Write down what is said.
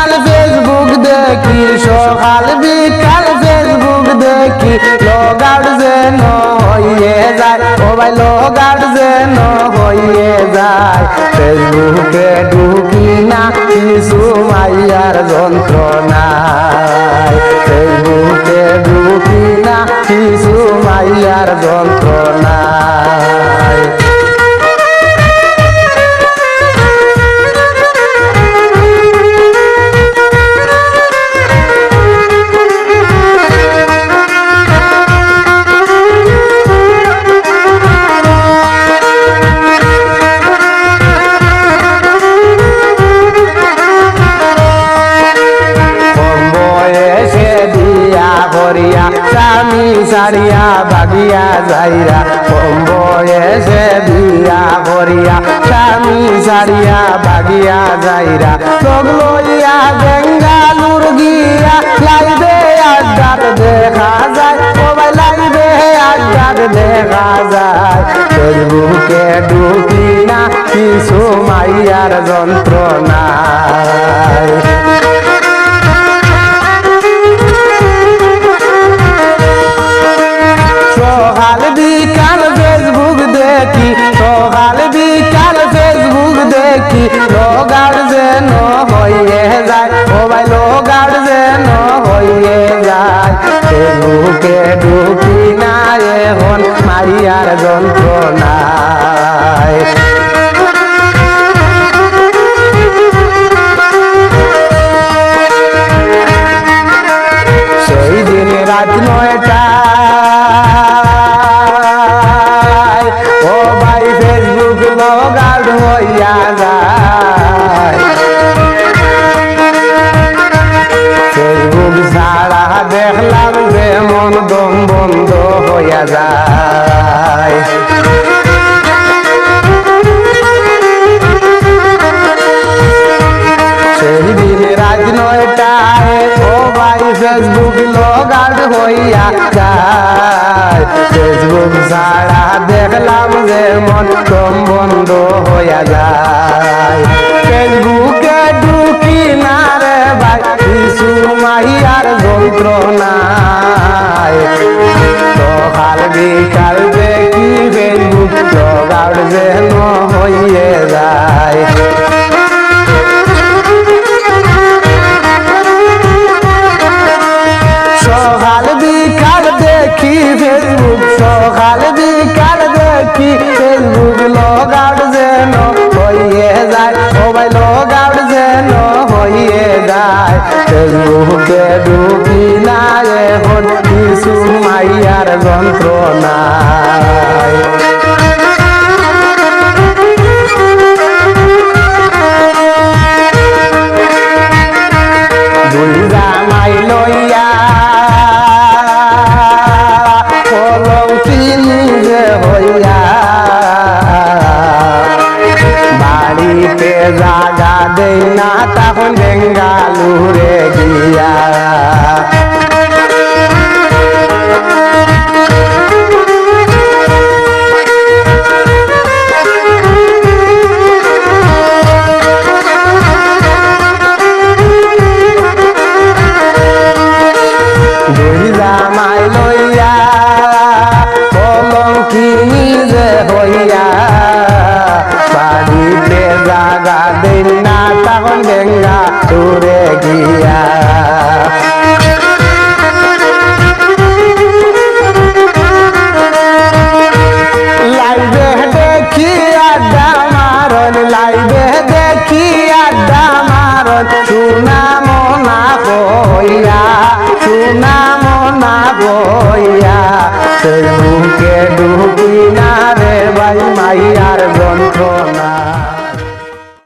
বিকাল ফেসবুক দেখি, সকাল বিকাল ফেসবুক দেখি, লগ আউট যেন হইয়ে যায়, ও ভাই লগ আউট যেন হইয়ে যায়। ফেসবুকে ঢুকি না কিছু মাইয়ার যন্ত্রণায়, ফেসবুকে ঢুকি না কিছু মাইয়ার যন্ত্রণায়। স্বামী সারিয়া ভাগিয়া যাইরা, কম বয়সে বিয়া করিয়া স্বামী সারিয়া ভাগিয়া যাইরা, লোক লইয়া বেঙ্গালুর গিয়া লাইবে আড্ডার দেখা যায়, ও ভাই লাইবে আড্ডার দেখা যায়। ফেসবুকে ঢুকি না কিছু মাইয়ার যন্ত্রণায়। সকাল বিকাল ফেসবুক দেখি, সকাল বিকাল ফেসবুক দেখি, লগ আউট যেন হইয়ে যায়, ও ভাই লগ আউট যেন হইয়ে যায়। ফেসবুকে ঢুকি না এখন মাইয়ার যন্ত্রণায়। সেই দিন রাত 9টায়, ও ভাই ফেসবুক লগ আউট হইয়া যায়। ফেসবুক ছাড়া দেখলাম যে মন দম বন্ধ হইয়া যায়। সেই দিন রাত 9টায়, ও ভাই ফেসবুক লগ আউট হইয়া যায়। ফেসবুক ছাড়া দেখলাম যে মন দম বন্ধ হইয়া যায়। ফেসবুকে ঢুকি না রে ভাই কিছু মাইয়ার যন্ত্রণায়। সকাল বিকাল দেখি ফেসবুক লগ আউট যেন হইয়ে যায়। সকাল বিকাল দেখি ফেসবুক, সকাল বিকাল দেখি ফেসবুক লগ আউট যেন হইয়ে যায়, ও ভাই লগ আউট যেন হইয়ে যায়। ফেসবুকে ঢুকি না এখন কিছু মাইয়ার যন্ত্রণায়। দুই জামাই লইয়া হইয়া বাড়িতে জাগা দেই না তখন বেঙ্গালুরে গিয়া। দুই জামাই লইয়া কলঙ্কিনী যে হইয়া বাড়িতে জাগা দেন না তখন বেঙ্গালুরে গিয়া। লাইবে দেখি আড্ডা মারন, লাইবে দেখি আড্ডা মারন, সোনা মনা হইয়া, সোনা মনা হইয়া। ফেসবুকে ঢুকি না রে ভাই মাইয়ার যন্ত্রণা।